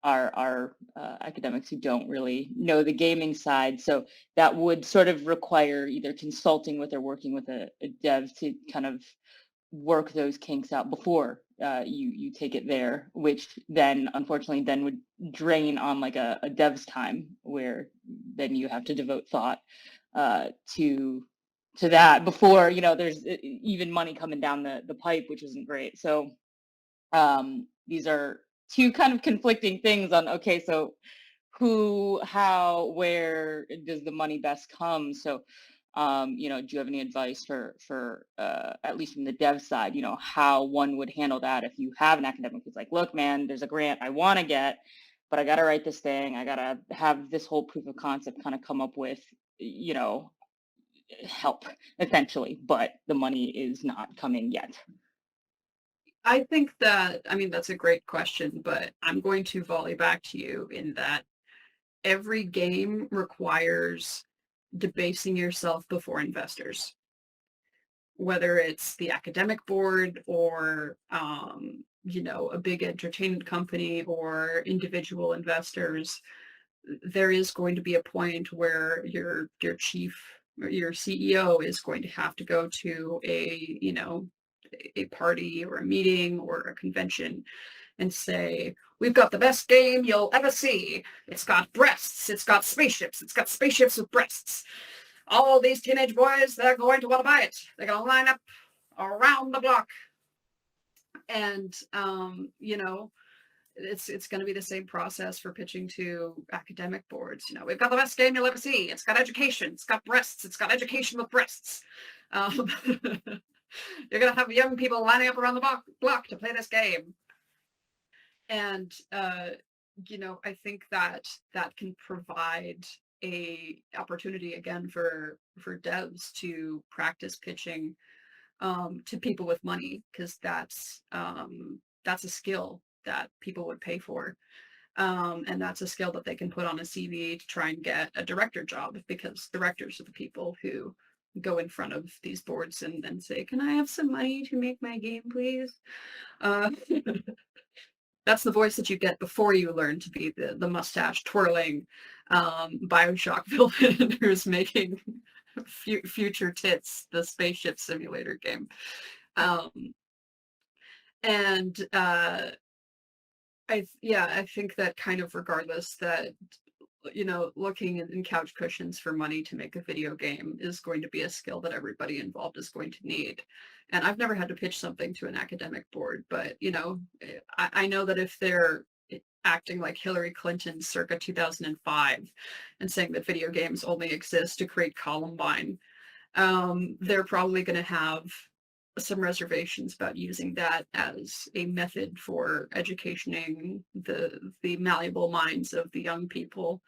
are academics who don't really know the gaming side. So that would sort of require either consulting with or working with a dev to kind of work those kinks out before you take it there, which then unfortunately then would drain on like a dev's time, where then you have to devote thought to that before there's even money coming down the pipe, which isn't great. So these are two kind of conflicting things on, okay, so who, how, where does the money best come? So do you have any advice for at least from the dev side, how one would handle that if you have an academic who's like, look, man, there's a grant I want to get, but I got to write this thing. I got to have this whole proof of concept kind of come up with, help essentially, but the money is not coming yet. I think that, that's a great question, but I'm going to volley back to you in that every game requires debasing yourself before investors, whether it's the academic board or, a big entertainment company or individual investors. There is going to be a point where your chief or your CEO is going to have to go to a party or a meeting or a convention and say, we've got the best game you'll ever see. It's got breasts. It's got spaceships. It's got spaceships with breasts. All these teenage boys, they're going to want to buy it. They're going to line up around the block. And, it's going to be the same process for pitching to academic boards. We've got the best game you'll ever see. It's got education. It's got breasts. It's got education with breasts. You're going to have young people lining up around the block to play this game. And, I think that can provide a opportunity again for devs to practice pitching to people with money, because that's a skill that people would pay for. And that's a skill that they can put on a CV to try and get a director job, because directors are the people who go in front of these boards and say, can I have some money to make my game, please? That's the voice that you get before you learn to be the mustache twirling Bioshock villain who's making Future Tits, the spaceship simulator game. And I think that kind of regardless, that looking in couch cushions for money to make a video game is going to be a skill that everybody involved is going to need. And I've never had to pitch something to an academic board, but I know that if they're acting like Hillary Clinton circa 2005 and saying that video games only exist to create Columbine, they're probably going to have some reservations about using that as a method for educating the malleable minds of the young people.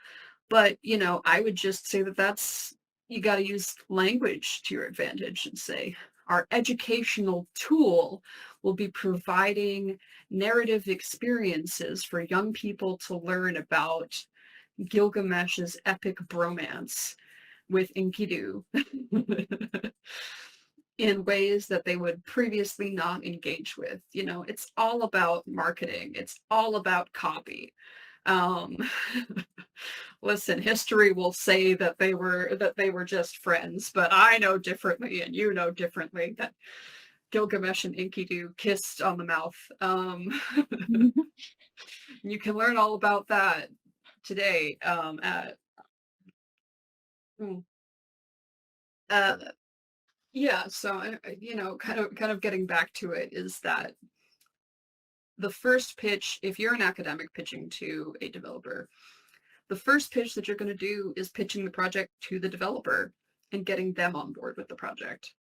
But I would just say that's you got to use language to your advantage and say our educational tool will be providing narrative experiences for young people to learn about Gilgamesh's epic bromance with Enkidu in ways that they would previously not engage with. It's all about marketing. It's all about copy. Listen, history will say that they were just friends, but I know differently, and you know differently, that Gilgamesh and Enkidu kissed on the mouth. You can learn all about that today so kind of getting back to it, is that the first pitch, if you're an academic pitching to a developer, the first pitch that you're going to do is pitching the project to the developer and getting them on board with the project.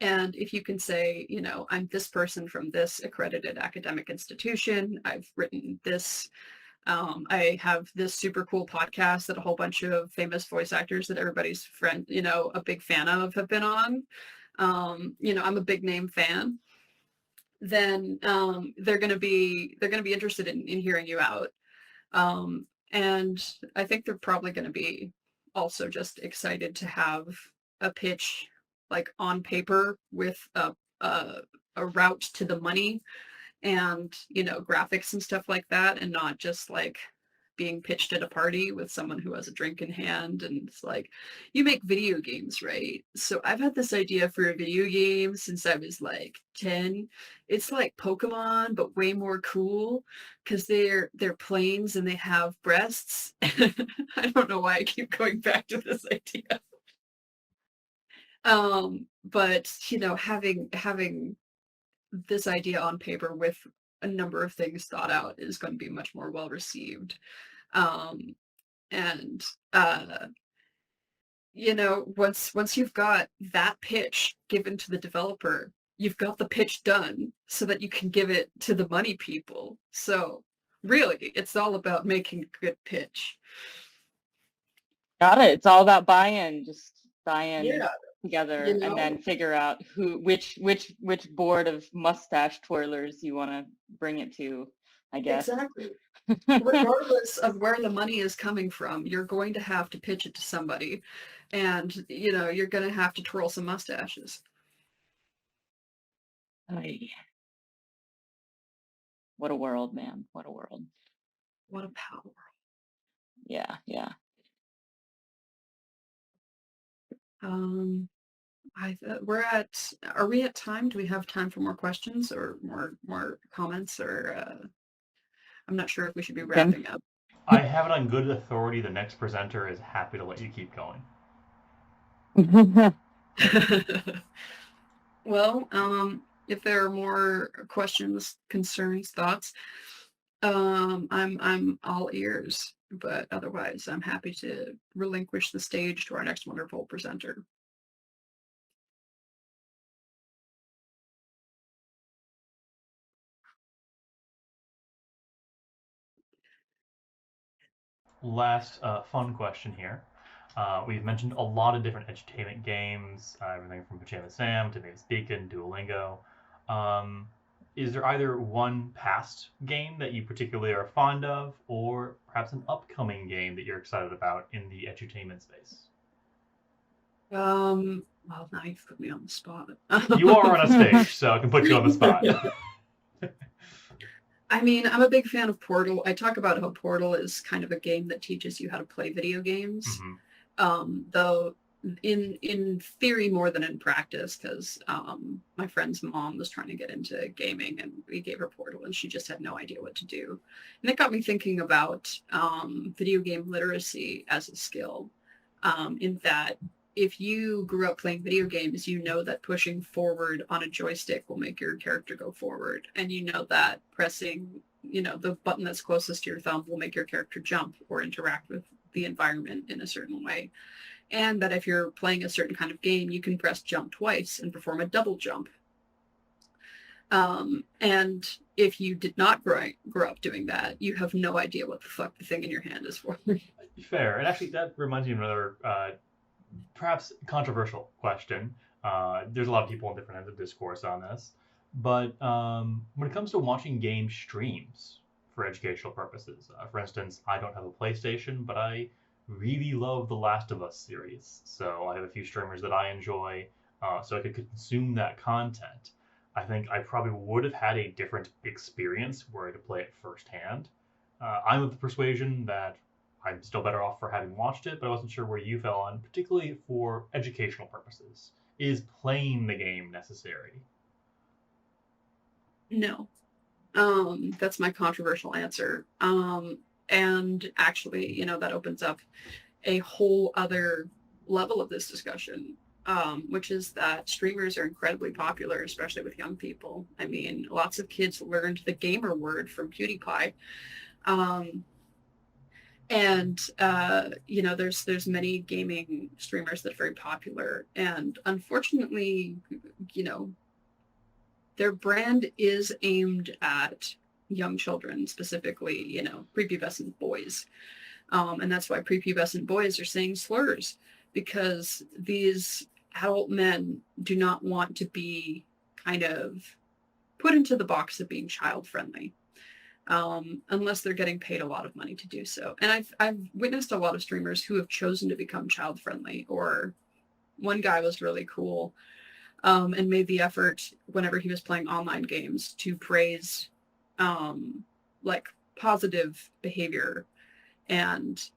And if you can say, I'm this person from this accredited academic institution, I've written this, I have this super cool podcast that a whole bunch of famous voice actors that everybody's friend, a big fan of, have been on. I'm a big name fan. Then they're going to be interested in hearing you out. And I think they're probably going to be also just excited to have a pitch like on paper with a route to the money and graphics and stuff like that, and not just like being pitched at a party with someone who has a drink in hand and it's like, you make video games, right? So I've had this idea for a video game since I was like 10. It's like Pokemon, but way more cool, because they're planes and they have breasts. I don't know why I keep going back to this idea. But having this idea on paper with a number of things thought out is going to be much more well received. And once you've got that pitch given to the developer, you've got the pitch done so that you can give it to the money people. So really, it's all about making a good pitch. Got it. It's all about buy-in. Just buy-in together, and then figure out which board of mustache twirlers you want to bring it to, I guess. Exactly. Regardless of where the money is coming from, you're going to have to pitch it to somebody, and you're going to have to twirl some mustaches. What a world, man. What a world. What a power. Yeah. Are we at time? Do we have time for more questions or more comments, or I'm not sure if we should be wrapping up. I have it on good authority. The next presenter is happy to let you keep going. Well, if there are more questions, concerns, thoughts, I'm all ears. But otherwise, I'm happy to relinquish the stage to our next wonderful presenter. Last fun question here. We've mentioned a lot of different edutainment games, everything from Pajama Sam to Name's Beacon, Duolingo. is there either one past game that you particularly are fond of, or perhaps an upcoming game that you're excited about in the edutainment space? Well, now you've put me on the spot. You are on a stage, so I can put you on the spot. I mean, I'm a big fan of Portal. I talk about how Portal is kind of a game that teaches you how to play video games, though in theory more than in practice, because my friend's mom was trying to get into gaming and we gave her Portal and she just had no idea what to do. And it got me thinking about video game literacy as a skill, in that if you grew up playing video games, you know that pushing forward on a joystick will make your character go forward. And you know that pressing, the button that's closest to your thumb will make your character jump or interact with the environment in a certain way. And that if you're playing a certain kind of game, you can press jump twice and perform a double jump. And if you did not grow up doing that, you have no idea what the fuck the thing in your hand is for. Fair. And actually, that reminds me of another perhaps controversial question. There's a lot of people on different ends of discourse on this. But when it comes to watching game streams for educational purposes, for instance, I don't have a PlayStation, but I really love the Last of Us series. So I have a few streamers that I enjoy, so I could consume that content. I think I probably would have had a different experience were I to play it firsthand. I'm of the persuasion that I'm still better off for having watched it, but I wasn't sure where you fell on, particularly for educational purposes. Is playing the game necessary? No. That's my controversial answer. And actually, that opens up a whole other level of this discussion, which is that streamers are incredibly popular, especially with young people. I mean, lots of kids learned the gamer word from PewDiePie. There's many gaming streamers that are very popular. And unfortunately, their brand is aimed at young children, specifically, prepubescent boys. And that's why prepubescent boys are saying slurs, because these adult men do not want to be kind of put into the box of being child friendly, unless they're getting paid a lot of money to do so. And I've witnessed a lot of streamers who have chosen to become child friendly, or one guy was really cool, and made the effort whenever he was playing online games to praise positive behavior and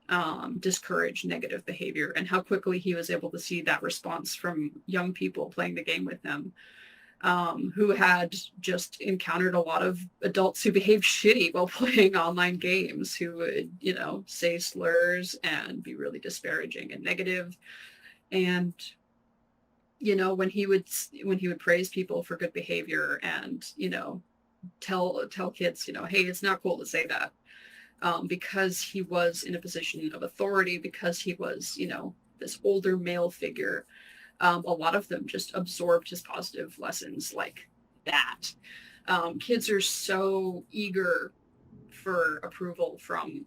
discourage negative behavior, and how quickly he was able to see that response from young people playing the game with him, who had just encountered a lot of adults who behaved shitty while playing online games, who would, say slurs and be really disparaging and negative. And when he would praise people for good behavior and tell kids, hey, it's not cool to say that, because he was in a position of authority, because he was this older male figure, a lot of them just absorbed his positive lessons like that. Kids are so eager for approval from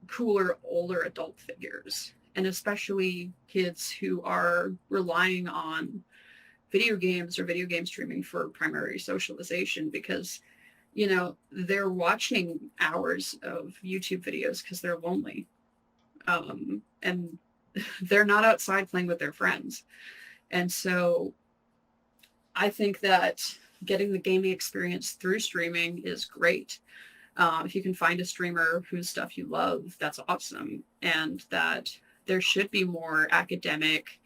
cooler, older adult figures, and especially kids who are relying on video games or video game streaming for primary socialization, because they're watching hours of YouTube videos because they're lonely, and they're not outside playing with their friends. And so I think that getting the gaming experience through streaming is great. If you can find a streamer whose stuff you love, that's awesome. And that there should be more academic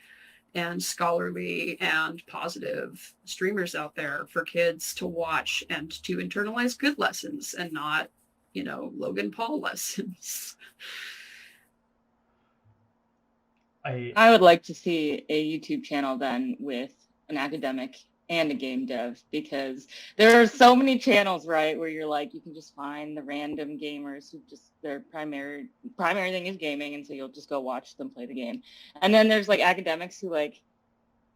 and scholarly and positive streamers out there for kids to watch and to internalize good lessons, and not, Logan Paul lessons. I would like to see a YouTube channel then with an academic and a game dev, because there are so many channels, right, where you're like, you can just find the random gamers who just, their primary thing is gaming, and so you'll just go watch them play the game. And then there's academics who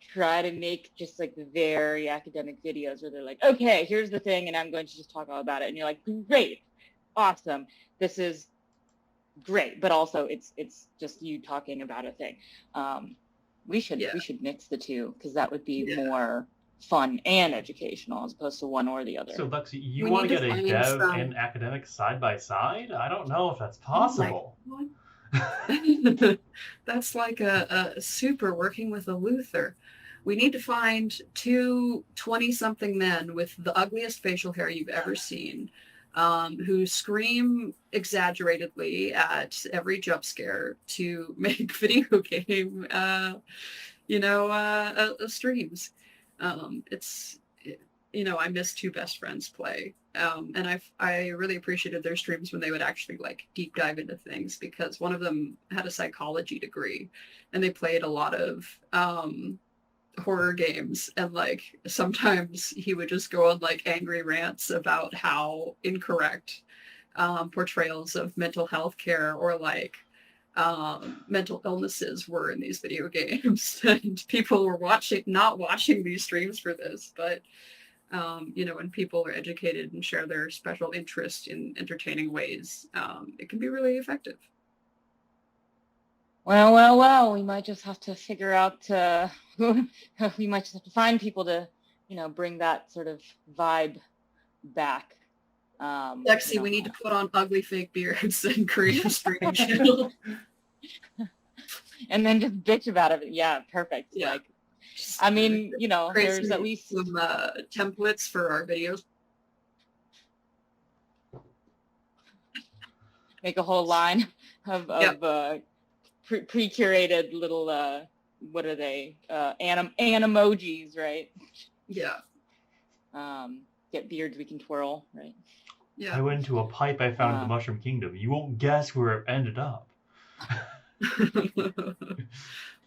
try to make just very academic videos where they're like, okay, here's the thing, and I'm going to just talk all about it. And you're like, great, awesome, this is great, but also it's just you talking about a thing. We should mix the two, because that would be more fun and educational as opposed to one or the other. So, Lexi, you We want to need to get a find dev some- and academic side by side? I don't know if that's Oh my possible. God. That's like a super working with a Luther. We need to find two 20-something men with the ugliest facial hair you've ever seen, who scream exaggeratedly at every jump scare to make video game, streams. I miss two best friends play. And I really appreciated their streams when they would actually like deep dive into things, because one of them had a psychology degree and they played a lot of horror games, and like sometimes he would just go on like angry rants about how incorrect portrayals of mental health care or like mental illnesses were in these video games. And people were not watching these streams for this, but when people are educated and share their special interest in entertaining ways, it can be really effective. Well, we might just have to figure out, we might just have to find people to, bring that sort of vibe back. Lexi, we need to put on ugly fake beards and create a stream channel. And then just bitch about it. Yeah, perfect. Yeah. Like, I mean, there's at least some templates for our videos. Make a whole line of pre-curated little what are they animojis, right? Yeah. Get beards we can twirl, right? I went into a pipe I found in the Mushroom Kingdom. You won't guess where it ended up.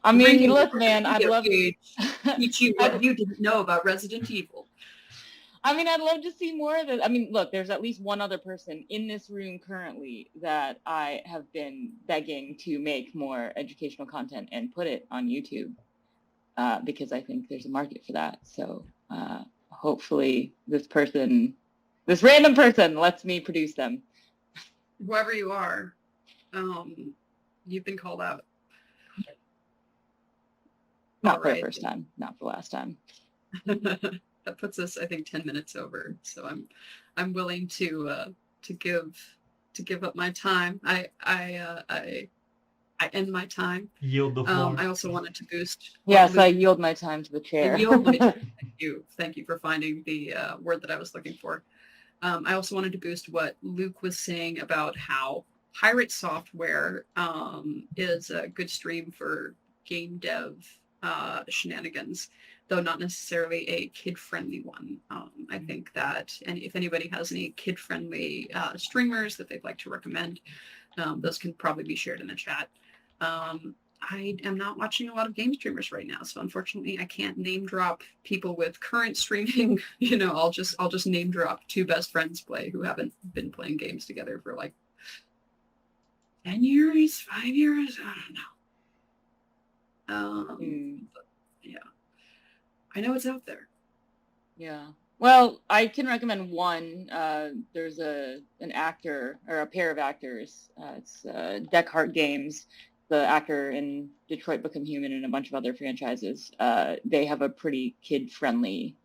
I mean, look, man, I'd love to teach you what you didn't know about Resident Evil. I mean, I'd love to see more of it. I mean, look, there's at least one other person in this room currently that I have been begging to make more educational content and put it on YouTube, because I think there's a market for that. So hopefully this random person lets me produce them. Whoever you are, you've been called out. Not for the first time, not for the last time. That puts us, I think, 10 minutes over. So I'm willing to give up my time. I end my time. Yield the floor. I also wanted to boost. Yes, I yield my time to the chair. Thank you for finding the word that I was looking for. I also wanted to boost what Luke was saying about how pirate software is a good stream for game dev shenanigans, though not necessarily a kid-friendly one. I think that, and if anybody has any kid-friendly streamers that they'd like to recommend, those can probably be shared in the chat. I am not watching a lot of game streamers right now, so unfortunately I can't name drop people with current streaming. I'll just name drop two best friends play who haven't been playing games together for like 10 years, 5 years, I don't know. Yeah, I know it's out there. Yeah. Well, I can recommend one. There's an actor or a pair of actors. It's Deckhart Games, the actor in Detroit Become Human and a bunch of other franchises. They have a pretty kid-friendly,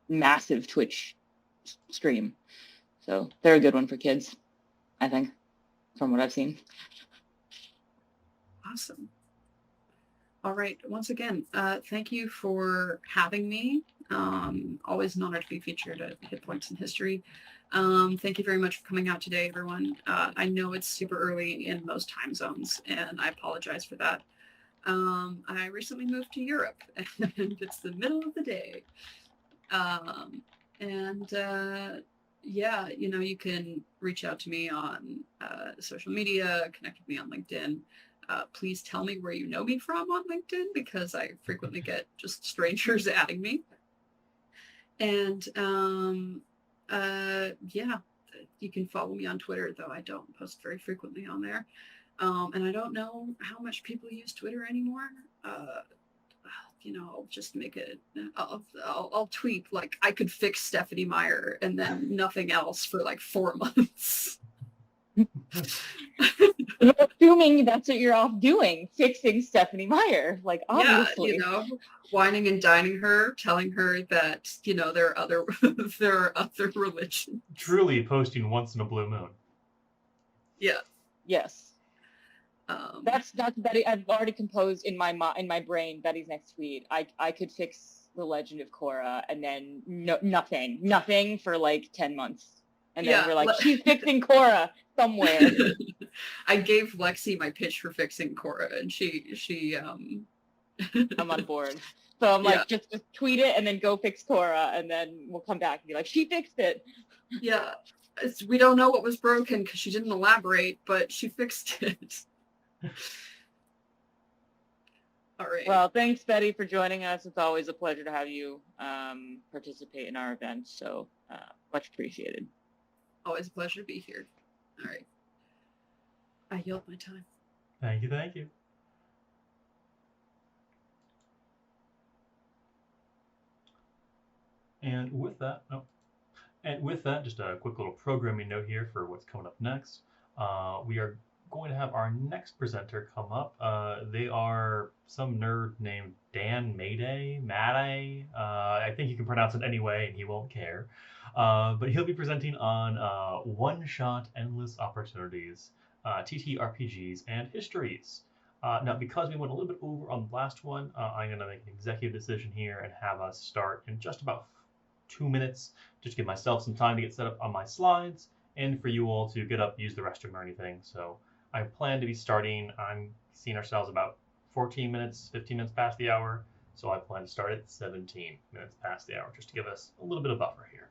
massive Twitch stream. So they're a good one for kids, I think, from what I've seen. Awesome. All right. Once again, thank you for having me. Always an honor to be featured at Hit Points in History. Thank you very much for coming out today, everyone. I know it's super early in most time zones, and I apologize for that. I recently moved to Europe, and it's the middle of the day. Yeah, you can reach out to me on social media, connect with me on LinkedIn. Please tell me where you know me from on LinkedIn, because I frequently get just strangers adding me. And yeah, you can follow me on Twitter, though I don't post very frequently on there. And I don't know how much people use Twitter anymore. I'll just make it, I'll tweet like I could fix Stephanie Meyer and then nothing else for like 4 months. I'm assuming that's what you're off doing, fixing Stephanie Meyer. Like, obviously. Yeah, whining and dining her, telling her that, there are other there are other religions. Truly posting once in a blue moon. Yeah. Yes. That's Betty. I've already composed in my brain Betty's next tweet. I could fix the Legend of Korra, and then nothing for like 10 months, and then we're like, she's fixing Korra somewhere. I gave Lexi my pitch for fixing Korra, and she I'm on board. So I'm like, just tweet it and then go fix Korra, and then we'll come back and be like, she fixed it. Yeah, we don't know what was broken because she didn't elaborate, but she fixed it. All right. Well, thanks, Betty, for joining us. It's always a pleasure to have you participate in our event. So much appreciated. Always a pleasure to be here. All right. I yield my time. Thank you, thank you. And with that, just a quick little programming note here for what's coming up next. We are going to have our next presenter come up. They are some nerd named Dan Mayday. I think you can pronounce it any way and he won't care. But he'll be presenting on one-shot endless opportunities, TTRPGs, and histories. Now, because we went a little bit over on the last one, I'm going to make an executive decision here and have us start in just about 2 minutes, just to give myself some time to get set up on my slides and for you all to get up, use the restroom or anything. So I plan to be starting, I'm seeing ourselves about 15 minutes past the hour. So I plan to start at 17 minutes past the hour, just to give us a little bit of buffer here.